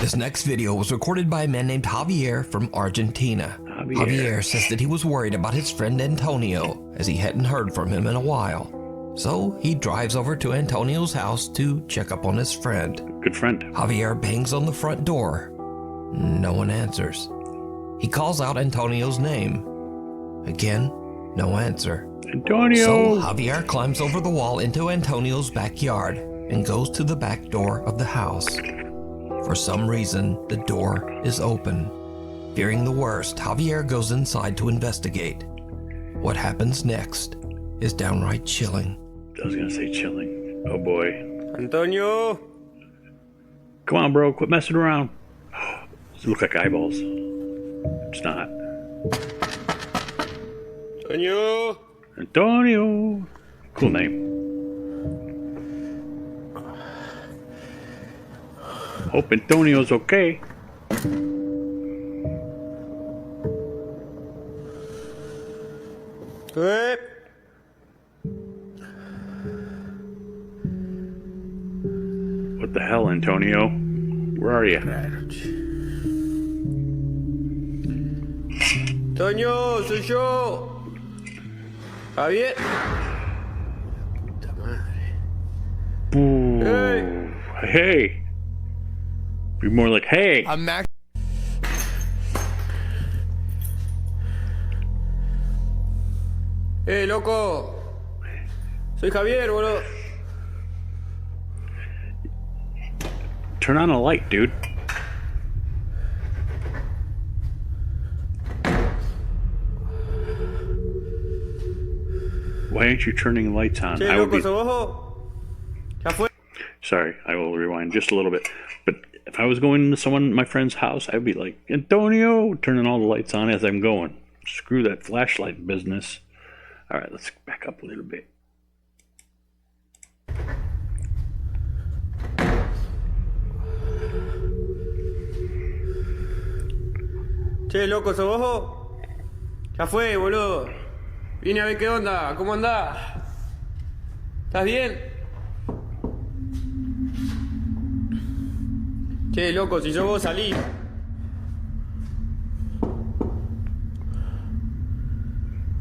This next video was recorded by a man named Javier from Argentina. Javier says that he was worried about his friend Antonio as he hadn't heard from him in a while. So he drives over to Antonio's house to check up on his friend. Good friend. Javier bangs on the front door. No one answers. He calls out Antonio's name. Again, no answer. Antonio! So Javier climbs over the wall into Antonio's backyard and goes to the back door of the house. For some reason, the door is open. Fearing the worst, Javier goes inside to investigate. What happens next is downright chilling. I was gonna say chilling. Oh boy. Antonio! Come on, bro, quit messing around. Does it look like eyeballs? It's not. Antonio! Antonio! Cool name. Hope Antonio's okay. Hey. What the hell, Antonio? Where are you? Antonio, soy yo. Javier. Puta madre. Ooh. Hey. Hey. Be more like, hey. I'm Max. Loco. Soy Javier, boludo. Turn on a light, dude. Why aren't you turning lights on? Che, loco, ¿sos vos? ¿Ya fue? Sorry, I will rewind just a little bit. But if I was going to my friend's house, I'd be like, Antonio, turning all the lights on as I'm going. Screw that flashlight business. All right, let's back up a little bit. Che, loco, ¿sos vos? Ya fue, boludo. Vine a ver qué onda, ¿cómo andás? ¿Estás bien? Che, loco, si sos vos salí.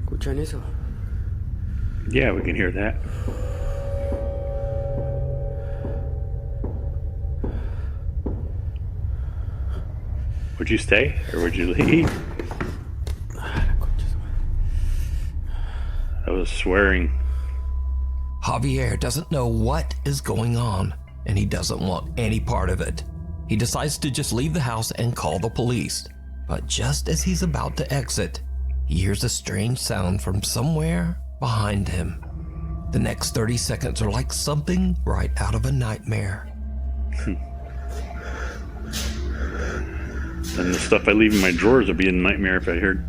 ¿Escuchan eso? Yeah, we can hear that. Would you stay or would you leave? I was swearing. Javier doesn't know what is going on, and he doesn't want any part of it. He decides to just leave the house and call the police. But just as he's about to exit, he hears a strange sound from somewhere behind him. The next 30 seconds are like something right out of a nightmare. And the stuff I leave in my drawers would be a nightmare if I heard.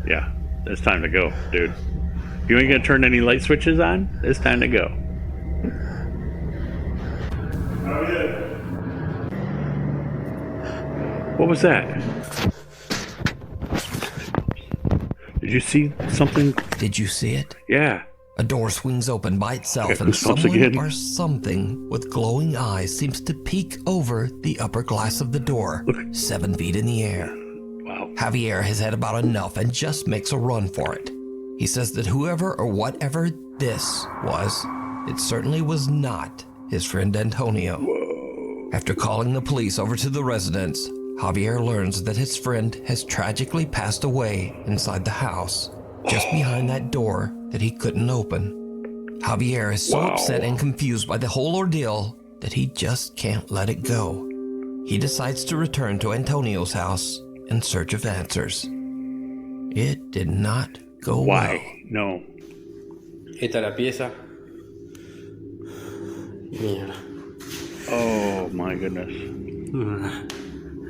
Yeah, it's time to go, dude. If you ain't gonna turn any light switches on, it's time to go. What was that? Did you see something? Did you see it? Yeah. A door swings open by itself, Okay, and goosebumps someone again. or something with glowing eyes seems to peek over the upper glass of the door, Look. 7 feet in the air. Wow. Javier has had about enough and just makes a run for it. He says that whoever or whatever this was, it certainly was not his friend Antonio. Whoa. After calling the police over to the residence, Javier learns that his friend has tragically passed away inside the house, just behind that door that he couldn't open. Javier is so upset and confused by the whole ordeal that he just can't let it go. He decides to return to Antonio's house in search of answers. It did not go Why? well. No. Esta es la pieza. Mierda. Oh my goodness.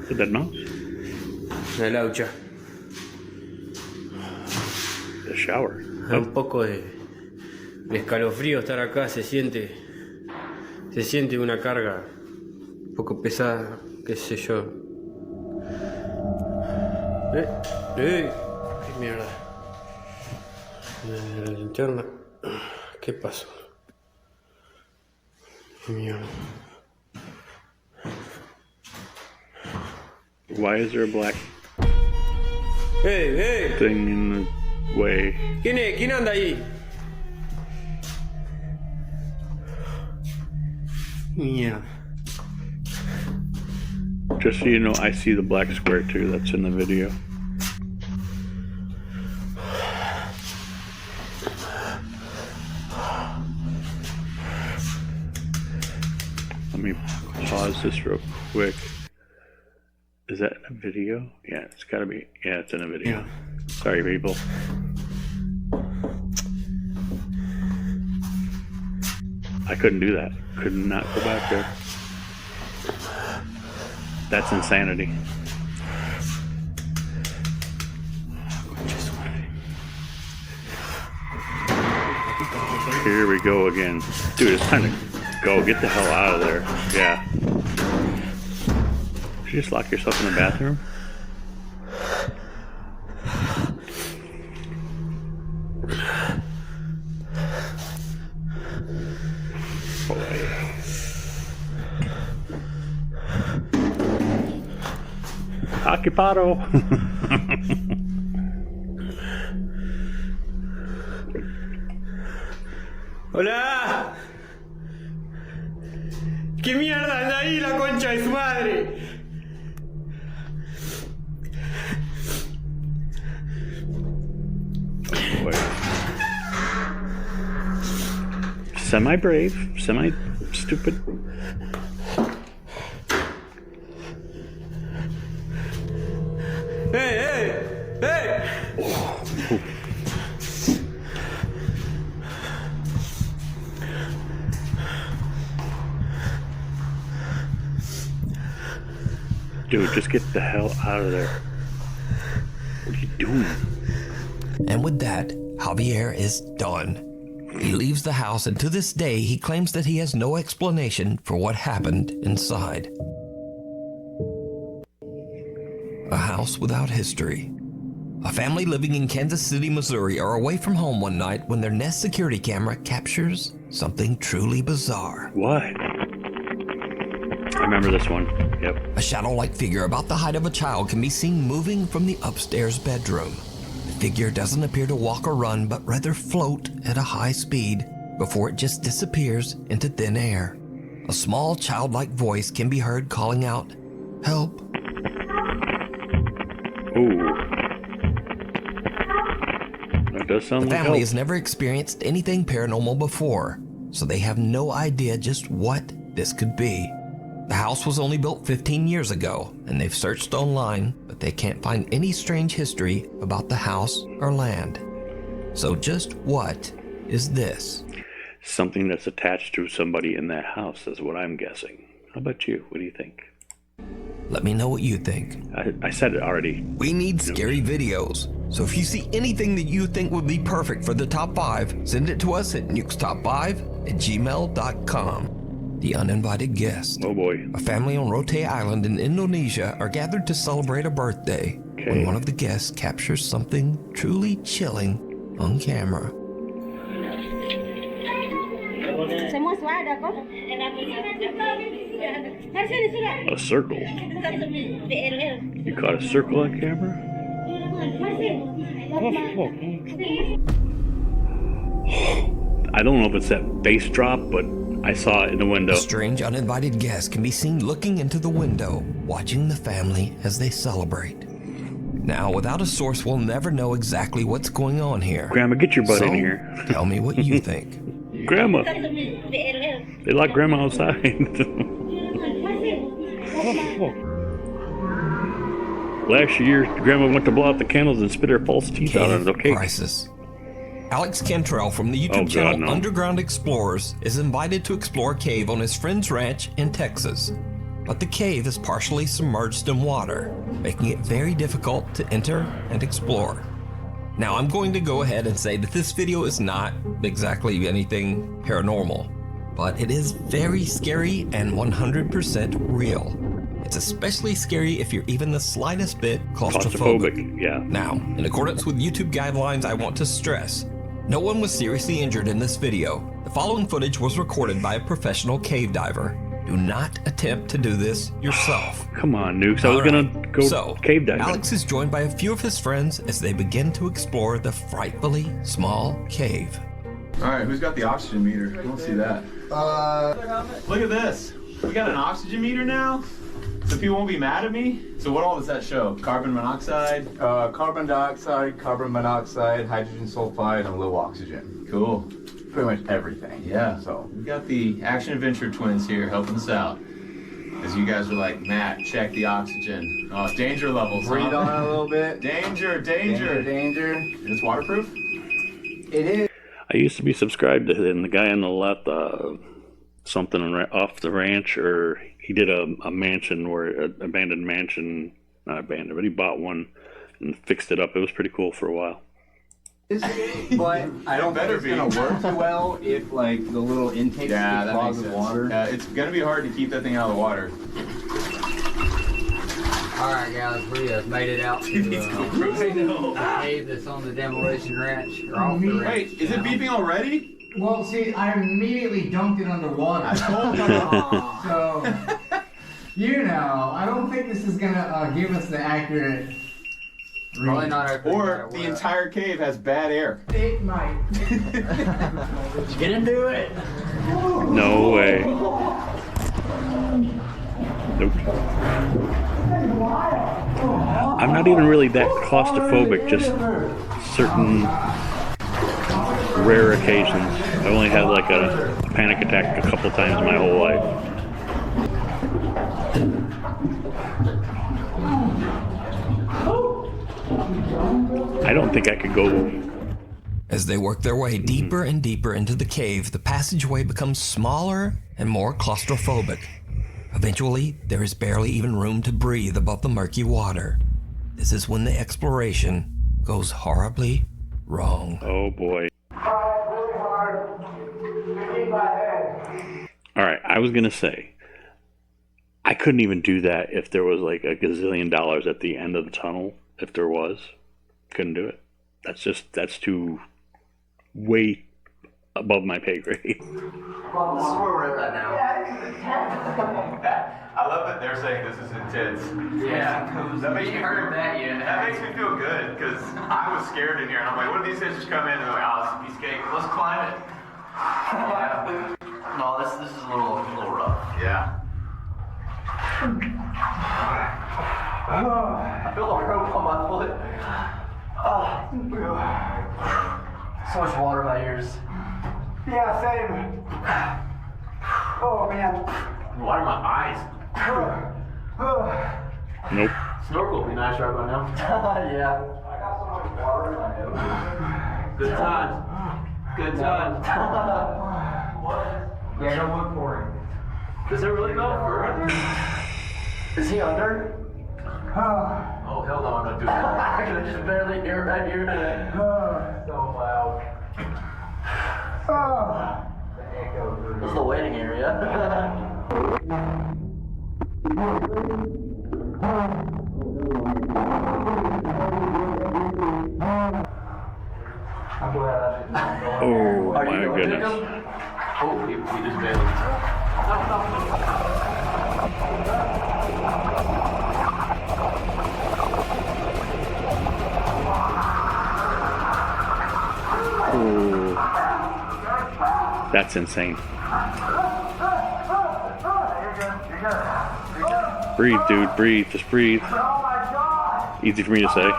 Is that mouse? La laucha. The shower. Da un poco de escalofrío estar acá, se siente una carga un poco pesada, qué sé yo. Qué mierda. La linterna. ¿Qué pasó? Mierda. Why is there a black ¡Hey, hey! thing in the way? ¿Quién es? ¿Quién anda ahí? Mierda. Just so you know, I see the black square too. That's in the video. Let me pause this real quick. Is that in a video? Yeah, it's gotta be. Yeah, it's in a video. Yeah. Sorry, people. I couldn't do that. Could not go back there. That's insanity. Here we go again. Dude, it's time to go. Get the hell out of there. Yeah. Did you just lock yourself in the bathroom? Boy. Occupado. ¡Hola! ¿Qué mierda anda ahí la concha de su madre? Boy. Semi-brave, semi-stupid. ¡Hey, hey! ¡Hey! Dude, just get the hell out of there. What are you doing? And with that, Javier is done. He leaves the house, and to this day, he claims that he has no explanation for what happened inside. A house without history. A family living in Kansas City, Missouri are away from home one night when their Nest security camera captures something truly bizarre. What? I remember this one. Yep. A shadow-like figure about the height of a child can be seen moving from the upstairs bedroom. The figure doesn't appear to walk or run, but rather float at a high speed before it just disappears into thin air. A small childlike voice can be heard calling out, "Help." Ooh. That does sound The like family help. has never experienced anything paranormal before, so they have no idea just what this could be. The house was only built 15 years ago, and they've searched online, but they can't find any strange history about the house or land. So just what is this? Something that's attached to somebody in that house is what I'm guessing. How about you? What do you think? Let me know what you think. I said it already. We need scary videos, so if you see anything that you think would be perfect for the top 5, send it to us at nukestop5@gmail.com. The Uninvited Guest. Oh boy. A family on Rote Island in Indonesia are gathered to celebrate a birthday when one of the guests captures something truly chilling on camera. A circle. You caught a circle on camera? I don't know if it's that bass drop, but I saw it in the window. A strange uninvited guest can be seen looking into the window, watching the family as they celebrate. Now, without a source, we'll never know exactly what's going on here. Grandma, get your butt So, in here. Tell me what you think. Grandma. They locked Grandma outside. Last year, Grandma went to blow out the candles and spit her false teeth out on the cake. Crisis. Alex Cantrell from the YouTube channel Underground Explorers is invited to explore a cave on his friend's ranch in Texas. But the cave is partially submerged in water, making it very difficult to enter and explore. Now, I'm going to go ahead and say that this video is not exactly anything paranormal, but it is very scary and 100% real. It's especially scary if you're even the slightest bit claustrophobic. Yeah. Now, in accordance with YouTube guidelines, I want to stress, no one was seriously injured in this video. The following footage was recorded by a professional cave diver. Do not attempt to do this yourself. Come on, Nukes. I was gonna go cave diving. Alex is joined by a few of his friends as they begin to explore the frightfully small cave. All right, who's got the oxygen meter? I don't see that. Look at this. We got an oxygen meter now, so people won't be mad at me. So what all does that show? Carbon monoxide? Carbon dioxide, carbon monoxide, hydrogen sulfide, and low oxygen. Cool. Pretty much everything. Yeah. So we got the action adventure twins here helping us out. As you guys are like, Matt, check the oxygen. Oh, danger levels. Breathe on it a little bit. Danger, danger, danger. It's waterproof? It is. I used to be subscribed to him, the guy on the left, something off the ranch, or he did a mansion where abandoned mansion, not abandoned, but he bought one and fixed it up. It was pretty cool for a while. But I don't think it's gonna work too well if like the little intakes get clogged with water. Yeah, it's gonna be hard to keep that thing out of the water. Alright guys, we have made it out to the cave that's on the demolition ranch. Wait, is it beeping already? Well, see, I immediately dunked it underwater. I told you. So, you know, I don't think this is gonna give us the accurate. Probably not our. Or the entire cave has bad air. It might. Did you get into it? No way. Nope. I'm not even really that claustrophobic, just certain rare occasions. I only had like a panic attack a couple times in my whole life. I don't think I could go. As they work their way deeper and deeper into the cave, the passageway becomes smaller and more claustrophobic. Eventually, there is barely even room to breathe above the murky water. This is when the exploration goes horribly wrong. Oh boy. Alright, I was gonna say, I couldn't even do that if there was like a gazillion dollars at the end of the tunnel. If there was, couldn't do it. That's too way above my pay grade. Well, this is where we're at right now. I love that they're saying this is intense. Yeah. That makes me heard that yet. That makes me feel good because I was scared in here and I'm like, what if these guys just come in and they're like, oh, this is a piece of cake. Let's climb it. Yeah. No, this is a little rough. Yeah. I feel the rope on my foot. So much water in my ears. Yeah, same. Oh man. Water in my eyes. Nope. Snorkel would be nice right about now. Yeah. I got so much water in my nose. Good times. Good times. Yeah, go look for him. Does it really go further? Is he under? Oh, hell no, I'm not doing that. I can just barely hear right here. So loud. This is the waiting area. Oh my goodness. Oh, he just bailed. Ooh. That's insane. Breathe, dude, breathe, just breathe. Easy for me to say.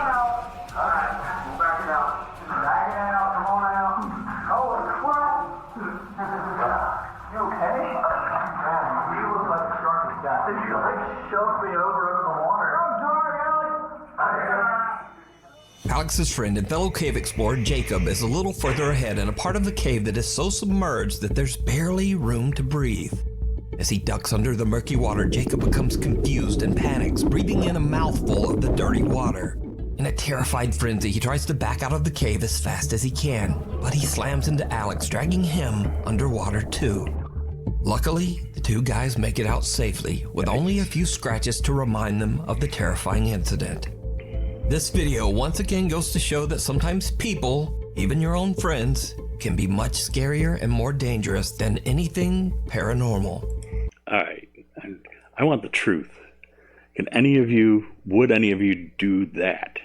Alex's friend and fellow cave explorer Jacob is a little further ahead in a part of the cave that is so submerged that there's barely room to breathe. As he ducks under the murky water, Jacob becomes confused and panics, breathing in a mouthful of the dirty water. In a terrified frenzy, he tries to back out of the cave as fast as he can, but he slams into Alex, dragging him underwater too. Luckily, the two guys make it out safely, with only a few scratches to remind them of the terrifying incident. This video once again goes to show that sometimes people, even your own friends, can be much scarier and more dangerous than anything paranormal. All right, I want the truth. Would any of you do that?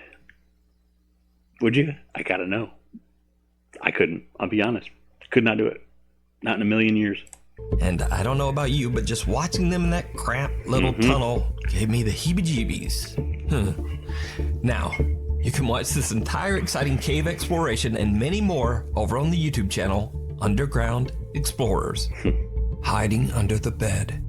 Would you? I gotta know. I couldn't. I'll be honest. Could not do it. Not in a million years. And I don't know about you, but just watching them in that cramped little tunnel gave me the heebie-jeebies. Now, you can watch this entire exciting cave exploration and many more over on the YouTube channel, Underground Explorers. Hiding under the bed.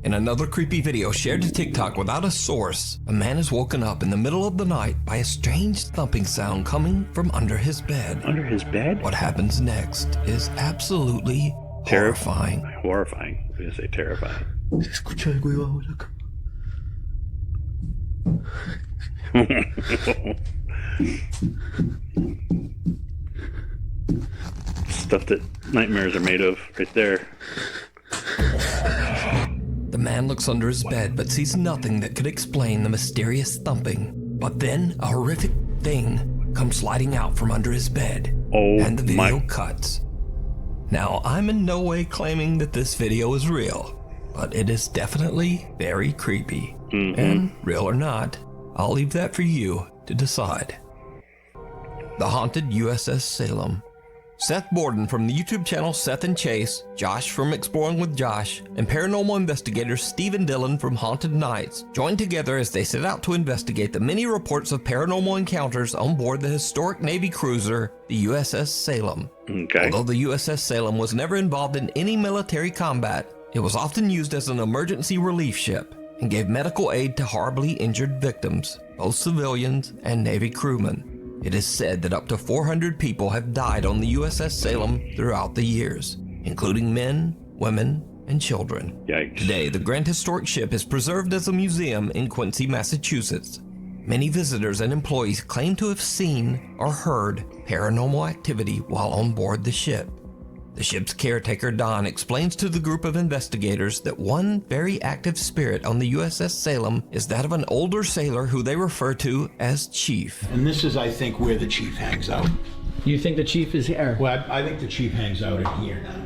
In another creepy video shared to TikTok without a source, a man is woken up in the middle of the night by a strange thumping sound coming from under his bed. Under his bed? What happens next is absolutely horrifying. Horrifying. I was going to say terrifying. Se escucha algo debajo de la cama. Stuff that nightmares are made of, right there. The man looks under his bed but sees nothing that could explain the mysterious thumping. But then a horrific thing comes sliding out from under his bed, and the video cuts. Now, I'm in no way claiming that this video is real, but it is definitely very creepy. And real or not, I'll leave that for you to decide. The Haunted USS Salem. Seth Borden from the YouTube channel Seth and Chase, Josh from Exploring with Josh, and paranormal investigators Steve and Dylan from Haunted Nights joined together as they set out to investigate the many reports of paranormal encounters on board the historic Navy cruiser, the USS Salem. Although the USS Salem was never involved in any military combat, it was often used as an emergency relief ship and gave medical aid to horribly injured victims, both civilians and Navy crewmen. It is said that up to 400 people have died on the USS Salem throughout the years, including men, women, and children. Yikes. Today, the Grand Historic Ship is preserved as a museum in Quincy, Massachusetts. Many visitors and employees claim to have seen or heard paranormal activity while on board the ship. The ship's caretaker, Don, explains to the group of investigators that one very active spirit on the USS Salem is that of an older sailor who they refer to as Chief. And this is, I think, where the chief hangs out. You think the chief is here? Well, I think the chief hangs out in here now.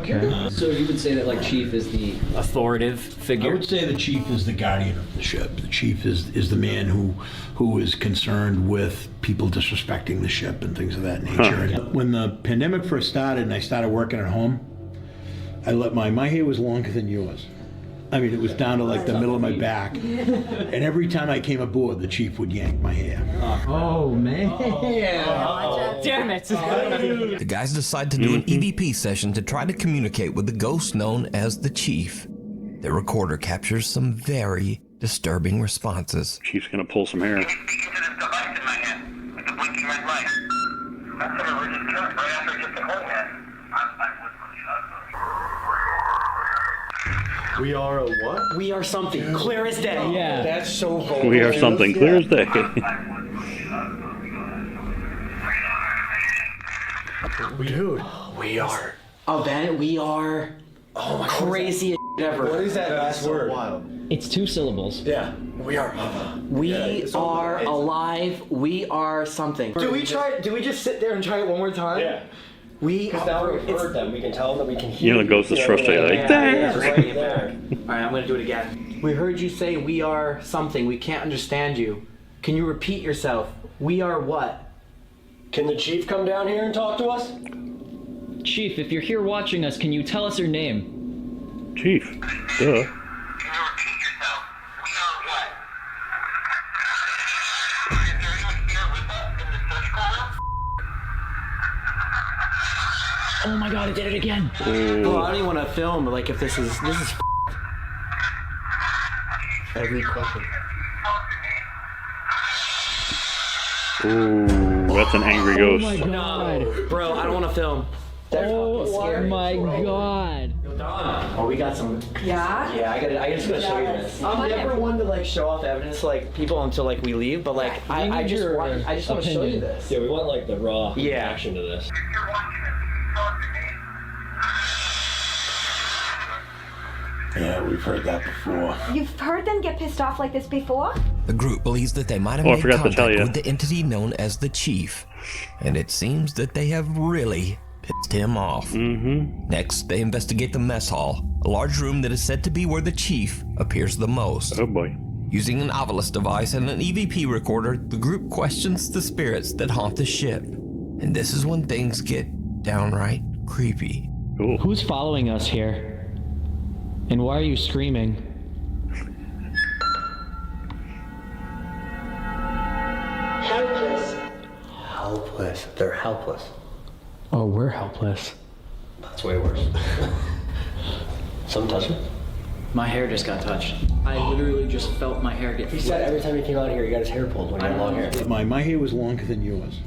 Okay. So you would say that like chief is the authoritative I figure? would say the chief is the guardian of the ship. The chief is the man who is concerned with people disrespecting the ship and things of that nature. And when the pandemic first started and I started working at home, I let my hair was longer than yours. I mean, it was down to like the middle of my back. And every time I came aboard, the chief would yank my hair. Oh, man. Damn it! The guys decide to do an EVP session to try to communicate with the ghost known as the Chief. The recorder captures some very disturbing responses. Chief's gonna pull some hair. We are a what? We are something clear as day. Yeah. That's so vulgar. We are something clear as day. Dude. We are. We are. Oh my crazy as ever. What is that last word? It's 2 syllables. Yeah. We are. We are alive. We are something. Do we just sit there and try it one more time? Yeah. Because now we've heard them, we can tell them that we can hear. You know, the ghost is frustrated. Like, there. Right there. All right, I'm gonna do it again. We heard you say we are something. We can't understand you. Can you repeat yourself? We are what? Can the chief come down here and talk to us? Chief, if you're here watching us, can you tell us your name? Chief. Duh. Oh my god, I did it again. Oh, I don't even want to film, like, if this is Every question. Ooh, that's an angry ghost. Oh my god. Bro, I don't want to film. Oh my god. Oh, we got some. Yeah? Yeah, I just gotta show you this. I'm never one to like show off evidence to like people until like we leave, but like I just want to show you this. Yeah, we want like the raw Yeah. reaction to this. Yeah, we've heard that before. You've heard them get pissed off like this before? The group believes that they might have Oh, I made forgot to tell contact you. with the entity known as the Chief, And it seems that they have really pissed him off. Next, they investigate the mess hall, a large room that is said to be where the chief appears the most. Oh boy. Using an Ovilus device and an EVP recorder, the group questions the spirits that haunt the ship. And this is when things get downright creepy. Cool. Who's following us here? And why are you screaming? Helpless. Helpless. They're helpless. Oh, we're helpless. That's way worse. Some touch it? My hair just got touched. I literally just felt my hair get He said every time he came out here, he got his hair pulled when he had long hair. My hair was longer than yours.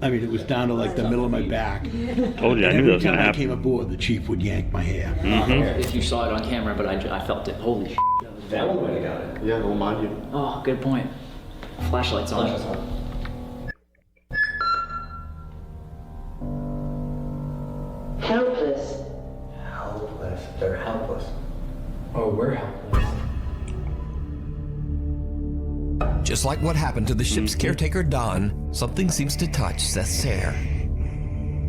I mean, it was down to like the middle of my back. Told you, I knew that was Every gonna time I happen. came aboard, the chief would yank my hair. If you saw it on camera, but I felt it. Holy shit. That one might have got it. Yeah, well, mind you. Oh, good point. Flashlight's on. Helpless. Helpless. They're helpless. Oh, we're helpless. Just like what happened to the ship's caretaker, Don, something seems to touch Seth Sayre.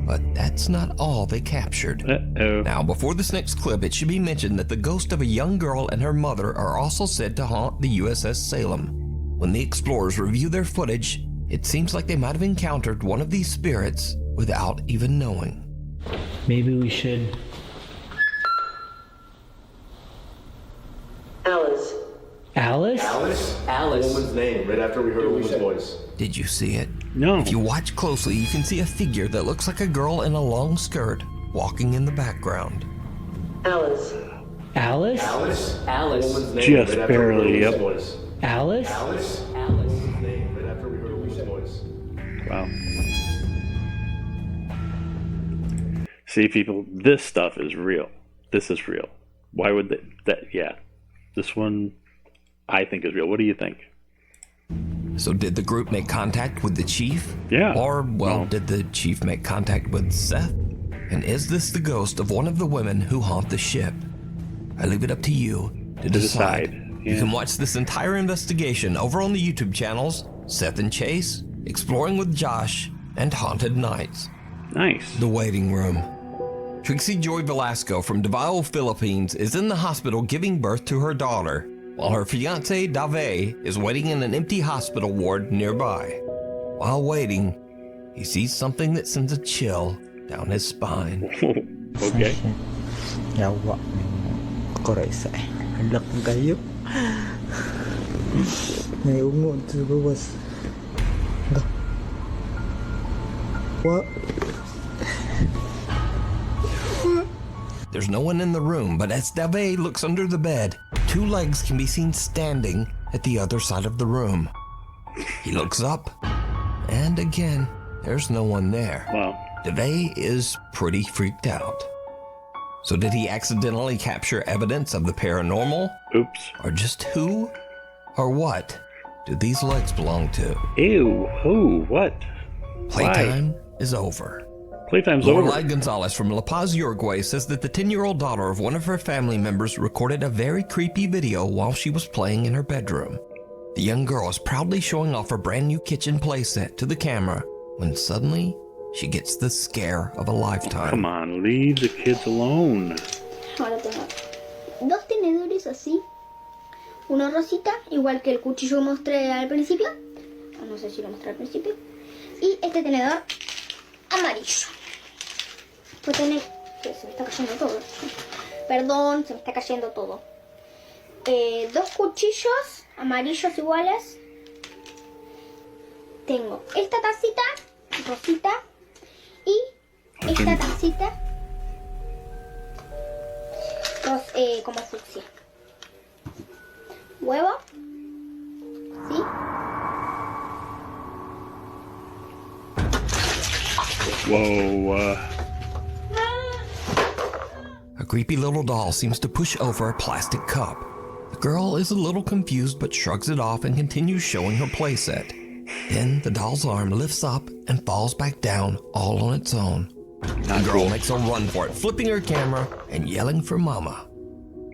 But that's not all they captured. Uh-oh. Now, before this next clip, it should be mentioned that the ghost of a young girl and her mother are also said to haunt the USS Salem. When the explorers review their footage, it seems like they might have encountered one of these spirits without even knowing. Maybe we should... Alice. Alice? Alice. A woman's name, right after we heard a woman's voice. Did you see it? No. If you watch closely, you can see a figure that looks like a girl in a long skirt walking in the background. Alice. Alice? Alice. A woman's name, Just right after we heard barely, a yep. woman's voice. Alice? Alice. Name, right after we heard a woman's voice. Wow. See, people, this stuff is real. This is real. Why would yeah. This one, I think, is real. What do you think? So did the group make contact with the chief? Yeah. Or, well, No. did the chief make contact with Seth? And is this the ghost of one of the women who haunt the ship? I leave it up to you to decide. You Yeah. can watch this entire investigation over on the YouTube channels Seth and Chase, Exploring with Josh, and Haunted Nights. Nice. The waiting room. Trixie Joy Velasco from Davao, Philippines is in the hospital giving birth to her daughter, while her fiancé David is waiting in an empty hospital ward nearby. While waiting, he sees something that sends a chill down his spine. Okay. Yawa. Koray sa anak kayo. May ungon sa bawas. What? There's no one in the room, but as David looks under the bed, two legs can be seen standing at the other side of the room. He looks up, and again, there's no one there. Wow. David is pretty freaked out. So did he accidentally capture evidence of the paranormal? Oops. Or just who or what do these legs belong to? Ew. Who? What? Playtime is over. Playtime's over. Lorelai Gonzalez from La Paz, Uruguay says that the 10-year-old daughter of one of her family members recorded a very creepy video while she was playing in her bedroom. The young girl is proudly showing off her brand new kitchen playset to the camera when suddenly she gets the scare of a lifetime. Come on, leave the kids alone. Ahora tengo dos tenedores así, uno rosita, igual que el cuchillo que mostré al principio, no sé si lo mostré al principio, y este tenedor amarillo. Pues tener, que se me está cayendo todo, perdón, se me está cayendo todo. Dos cuchillos amarillos iguales. Tengo esta tacita rosita y esta tacita como fucsia. Huevo, ¿sí? Whoa. A creepy little doll seems to push over a plastic cup. The girl is a little confused but shrugs it off and continues showing her playset. Then the doll's arm lifts up and falls back down all on its own. The girl makes a run for it, flipping her camera and yelling for mama.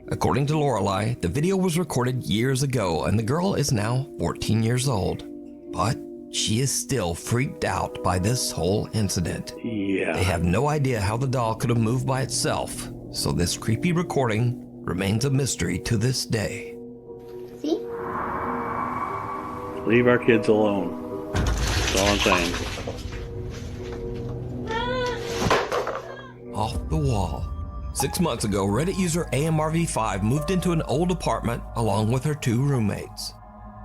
According to Lorelai, the video was recorded years ago and the girl is now 14 years old. But she is still freaked out by this whole incident. Yeah. They have no idea how the doll could have moved by itself, so this creepy recording remains a mystery to this day. See? Leave our kids alone. That's all I'm saying. Off the wall. 6 months ago, Reddit user AMRV5 moved into an old apartment along with her 2 roommates.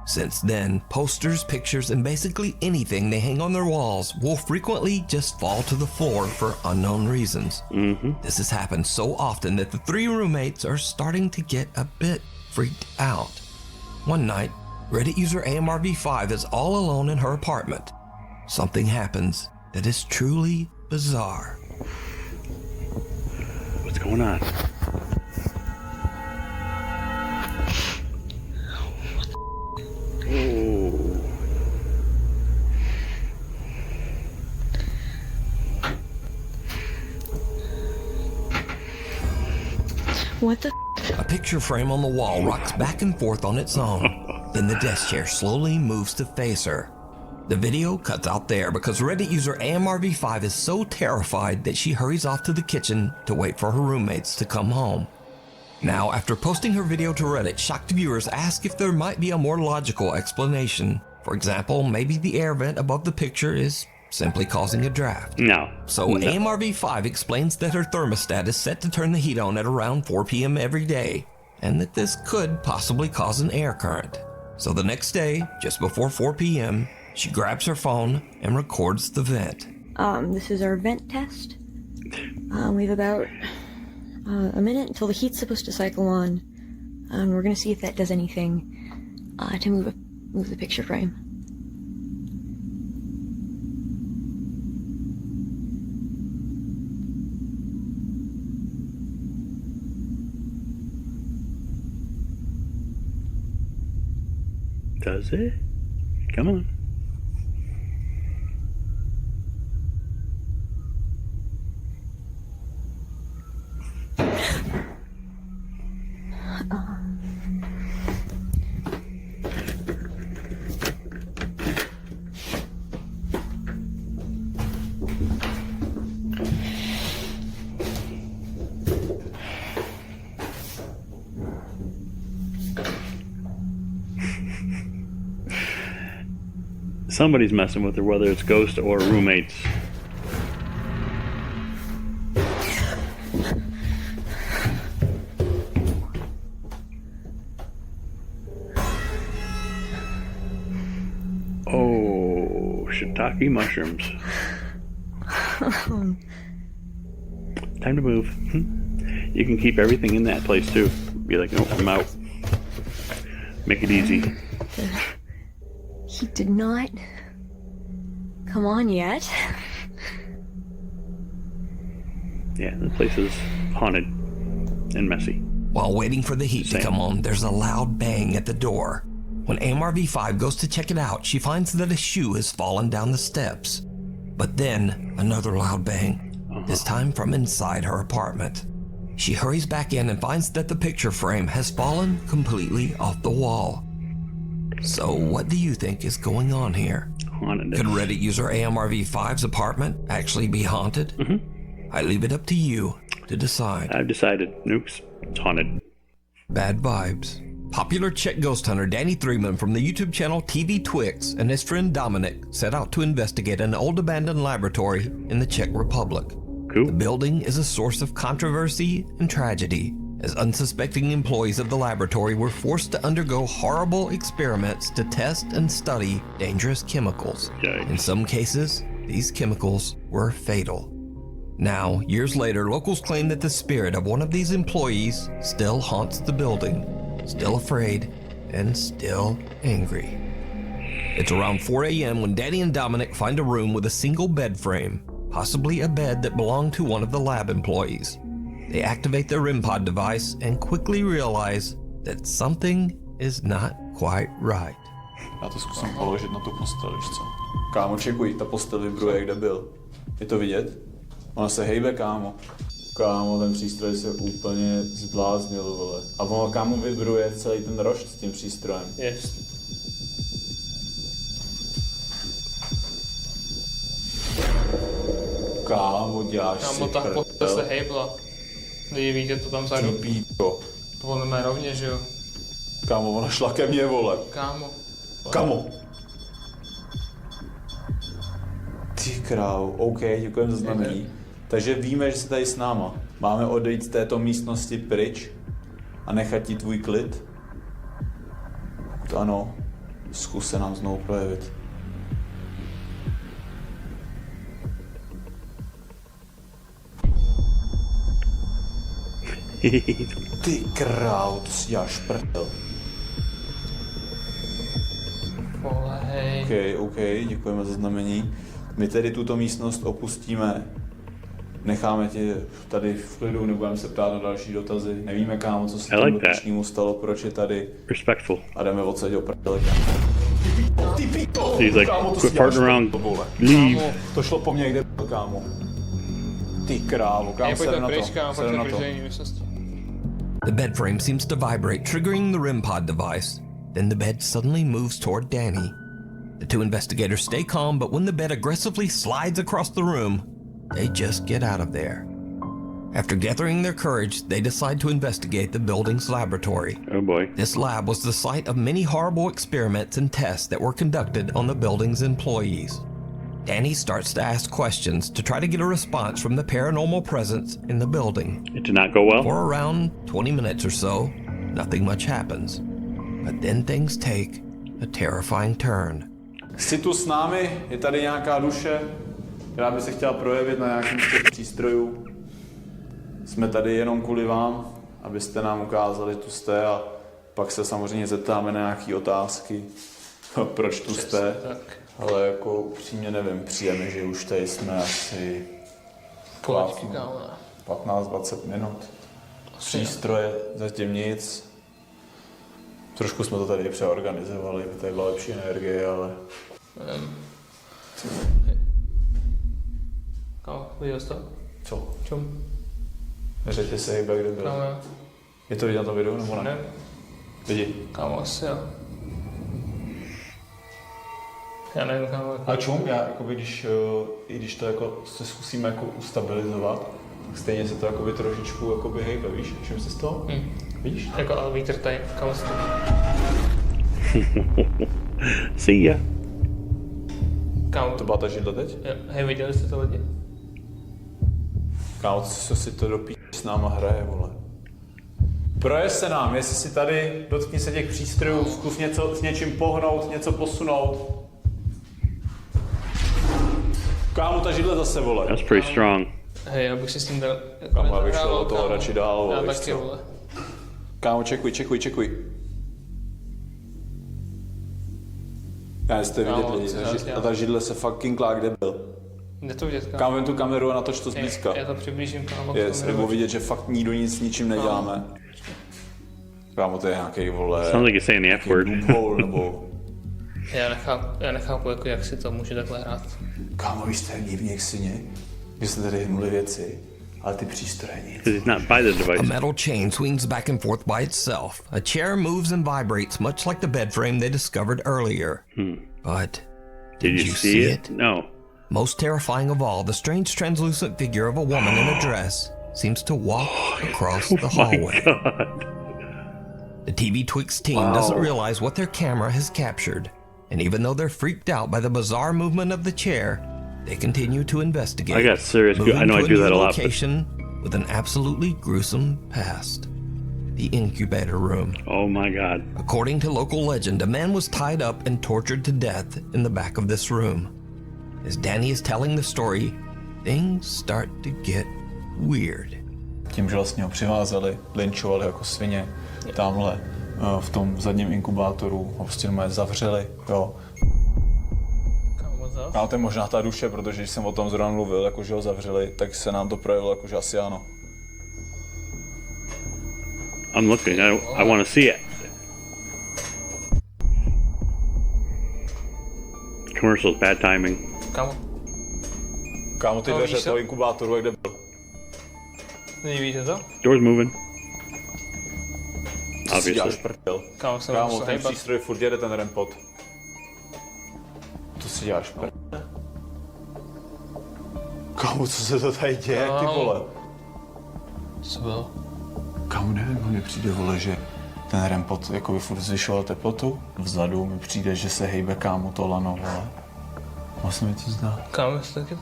Since then, posters, pictures, and basically anything they hang on their walls will frequently just fall to the floor for unknown reasons. This has happened so often that the 3 roommates are starting to get a bit freaked out. One night, Reddit user AMRV5 is all alone in her apartment. Something happens that is truly bizarre. What's going on? Oh. What the? A picture frame on the wall rocks back and forth on its own. Then the desk chair slowly moves to face her. The video cuts out there because Reddit user AMRV5 is so terrified that she hurries off to the kitchen to wait for her roommates to come home. Now, after posting her video to Reddit, shocked viewers ask if there might be a more logical explanation. For example, maybe the air vent above the picture is simply causing a draft. No. So AMRV5 explains that her thermostat is set to turn the heat on at around 4 p.m. every day, and that this could possibly cause an air current. So the next day, just before 4 p.m., she grabs her phone and records the vent. This is our vent test. We have about a minute until the heat's supposed to cycle on. We're gonna see if that does anything to move the picture frame. Does it? Come on. Somebody's messing with her, whether it's ghost or roommates. Oh, shiitake mushrooms. Time to move. You can keep everything in that place too. Be like, nope, I'm out. Make it easy. He did not come on yet. Yeah, the place is haunted and messy. While waiting for the heat to come on, there's a loud bang at the door. When AMRV5 goes to check it out, she finds that a shoe has fallen down the steps. But then, another loud bang, this time from inside her apartment. She hurries back in and finds that the picture frame has fallen completely off the wall. So what do you think is going on here? Haunted. Could Reddit user AMRV5's apartment actually be haunted? I leave it up to you to decide. I've decided. Nukes. It's haunted. Bad vibes. Popular Czech ghost hunter Danny Threeman from the YouTube channel TV Twix and his friend Dominic set out to investigate an old abandoned laboratory in the Czech Republic. Cool. The building is a source of controversy and tragedy, as unsuspecting employees of the laboratory were forced to undergo horrible experiments to test and study dangerous chemicals. Yikes. In some cases, these chemicals were fatal. Now, years later, locals claim that the spirit of one of these employees still haunts the building, still afraid and still angry. It's around 4 a.m. when Danny and Dominic find a room with a single bed frame, possibly a bed that belonged to one of the lab employees. They activate their REM pod device and quickly realize that something is not quite right. Já to zkusím položit na tu postel, víš co? Kámo, čekuj, ta postel vibruje, kde byl. Je to vidět? Ona se hejbe, kámo. Kámo, ten přístroj se úplně zbláznil, vole. A ono, kámo, vibruje celý ten rošt s tím přístrojem. Jest. Kámo, děláš Kámo, si ta prdel. postel se hejbla. Lidi, vidíte to tam vzadu? Píčo. To podle mě rovně, že jo? Kámo, ona šla ke mně, vole. Kámo. Kamo. Ty krávo, OK, děkujem za znamení. Takže víme, že jsi tady s náma. Máme odejít z této místnosti pryč a nechat ti tvůj klid? To ano, zkus se nám znovu projevit. Ty krávo, to si děláš prdel. Vole, hej. OK, děkujeme za znamení. My tedy tuto místnost opustíme. Necháme tě tady v klidu, nebudeme se ptát na další dotazy. Nevíme, kámo, co se tomu dotyčnému stalo, proč je tady. Respectful. A jdeme odsaď do prdele. Ty píto! He's like, kámo, to quit si děláš farting around. vole. Leave. Kámo, to šlo po mně, kde byl, kámo. Ty krávo, kámo, sedem na to. Sedem na to. The bed frame seems to vibrate, triggering the REM pod device. Then the bed suddenly moves toward Danny. The two investigators stay calm, but when the bed aggressively slides across the room, they just get out of there. After gathering their courage, they decide to investigate the building's laboratory. Oh boy. This lab was the site of many horrible experiments and tests that were conducted on the building's employees. Danny starts to ask questions to try to get a response from the paranormal presence in the building. It did not go well. For around 20 minutes or so, nothing much happens. But then things take a terrifying turn. Jsi tu s námi? Je tady nějaká duše, která by se chtěla projevit na nějakým z těch přístrojů? Jsme tady jenom kvůli vám, abyste nám ukázali, že tu jste, a pak se samozřejmě zeptáme na nějaké otázky. Proč tu jste? Ale jako upřímně nevím, přijeme, že už tady jsme asi 15-20 minut. Přístroje, zatím nic. Trošku jsme to tady přeorganizovali, aby tady byla lepší energie, ale... Kámo, viděl jsi to? Co? Čum? Neřekli se hejbe, kde byl. Kámo. Je to vidět na tom videu, nebo ne? Ne. Lidi. Kámo, asi jo. Já nevím, kámo. A čum? Já, jakoby, i když to jako se zkusíme jako ustabilizovat, tak stejně se to jakoby trošičku jakoby hejbe, víš? Všim se z toho? Víš? Jako ale vítr tady, kámo se to... See ya. Kámo. To byla ta židle teď? Jo. Hej, viděli jste to lidi? Kámo, co si to do s náma hraje, vole. Projeď se nám, jestli si tady, dotkni se těch přístrojů, zkus něco s něčím pohnout, něco posunout. Kámo, ta židle zase, vole. That's pretty strong. Hej, já bych si s tím dal... Kámo, já bych šel od toho radši dál, vole. Já taky, vole. Kámo, čekuj. Já jestli vidět lidi, a ta židle se fucking klá, kde byl. Jde to vidět, kámo. Kámo, vem tu kameru a natoč to zblízka. Já to přiblížím, kámo. Nebo vidět, že fakt nikdo nic s ničím neděláme. Kámo, to je nějaký, vole... Sounds like you're saying the F word. nebo... Já nechápu, jako, jak si to může takhle hrát. Kámo, víš, to je divně k syně, že jste tady hnuli věci, ale ty přístroje nic. Because it's not by the device. A metal chain swings back and forth by itself. A chair moves and vibrates much like the bed frame they discovered earlier. But did you see it? No. Most terrifying of all, the strange translucent figure of a woman in a dress seems to walk across the hallway. God. The TV Twix team doesn't realize what their camera has captured, and even though they're freaked out by the bizarre movement of the chair, they continue to investigate. I got serious. moving I know to I do that a lot. location with an absolutely gruesome past. The incubator room. Oh my God. According to local legend, a man was tied up and tortured to death in the back of this room. As Danny is telling the story, things start to get weird. Tím, že vlastně ho přivázeli, lynčovali jako svině, tamhle v tom zadním inkubátoru ho prostě normálně zavřeli, jo. A to je možná ta duše, protože když jsem o tom zrovna mluvil, jako že ho zavřeli, tak se nám to projevilo, jako že asi ano. I'm looking. I want to see it. Commercials, bad timing. Kámo, ty dveře toho inkubátoru, jak kde byl? Nevíte to? Door's moving. Co si děláš Obviously. prdel? Kámo, ten přístroj furt jede, ten rempot. To si děláš prdel. Kámo, co se to tady děje, ty vole? Co bylo? Kámo, nevím, mně přijde, vole, že ten rempot jako by furt zvyšoval teplotu. Vzadu mi přijde, že se hejbe, kámo, to lano, vole. Vlastně mi to zdá. Kámo, jestli taky...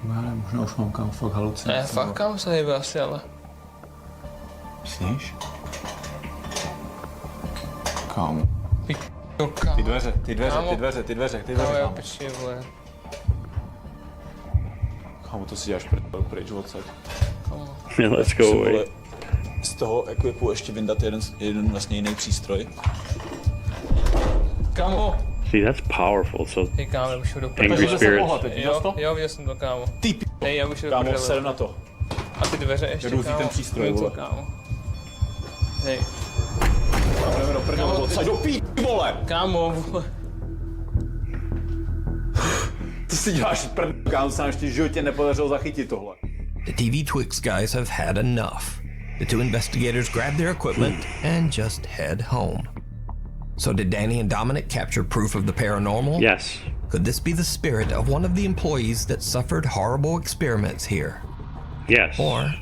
Já nevím, možná už mám, kámo, fakt halucinace. Ne, fakt kámo se hejbe asi, ale... Myslíš? Kámo. Kámo. Ty dveře, Kámo. kámo. Já piči, vole. Kámo, to si děláš pryč odsaď. Kámo. Let's go away. Z toho ekvipu ještě vyndat jeden vlastně jiný přístroj. Kámo. See, that's powerful, so Hej, kámo, já už jdu do angry spirits. Jo, viděl jsem to, kámo. Ty Hej, já už jdu do kámo, prdele. sedm na to. A ty dveře ještě, Jdu kámo. ten přístroj, Něco, vole. kámo. Hej. Jdeme do prdele, odsaď do pí, vole! Kámo, vole. Ty si děláš prdele, kámo, se nám ještě v životě nepodařilo zachytit tohle. The TV Twix guys have had enough. The two investigators grab their equipment and just head home. So did Danny and Dominic capture proof of the paranormal? Yes. Could this be the spirit of one of the employees that suffered horrible experiments here? Yes. Or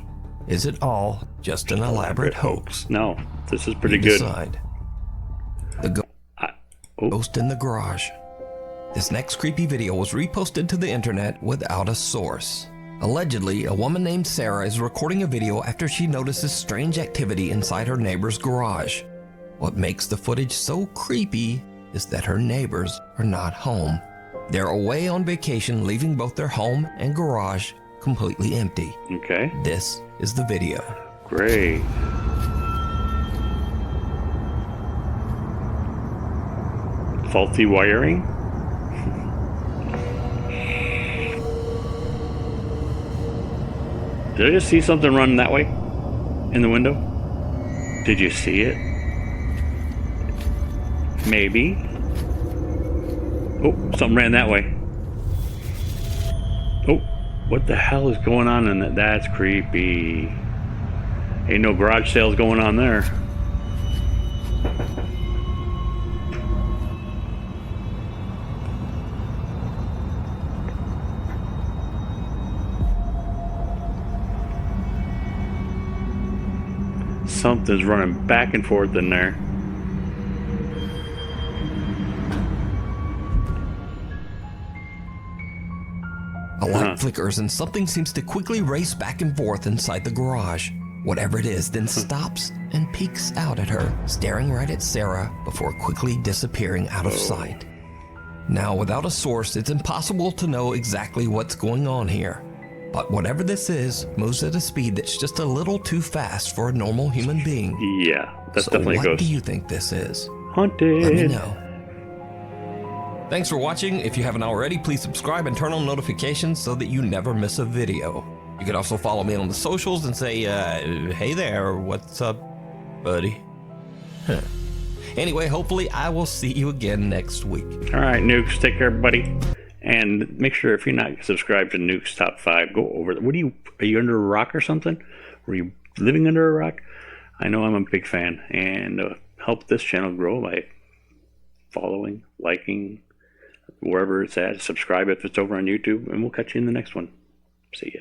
is it all just an elaborate hoax? No, this is pretty You good. decide. The ghost in the garage. This next creepy video was reposted to the internet without a source. Allegedly, a woman named Sarah is recording a video after she notices strange activity inside her neighbor's garage. What makes the footage so creepy is that her neighbors are not home. They're away on vacation, leaving both their home and garage completely empty. Okay. This is the video. Great. Faulty wiring? Did I just see something run that way? In the window? Did you see it? Maybe. Oh, something ran that way. Oh, what the hell is going on in that? That's creepy. Ain't no garage sales going on there. Something's running back and forth in there. A light flickers and something seems to quickly race back and forth inside the garage. Whatever it is then stops and peeks out at her, staring right at Sarah before quickly disappearing out of sight. Now, without a source, it's impossible to know exactly what's going on here. But whatever this is moves at a speed that's just a little too fast for a normal human being. Yeah, that's so definitely a what ghost. do you think this is? Haunted. Let me know. Thanks for watching. If you haven't already, please subscribe and turn on notifications so that you never miss a video. You can also follow me on the socials and say, hey there, what's up, buddy? Huh. Anyway, hopefully I will see you again next week. All right, Nukes, take care, buddy. And make sure if you're not subscribed to Nuke's Top 5, go over there. Are you under a rock or something? Were you living under a rock? I know I'm a big fan. And help this channel grow by following, liking, wherever it's at. Subscribe if it's over on YouTube. And we'll catch you in the next one. See ya.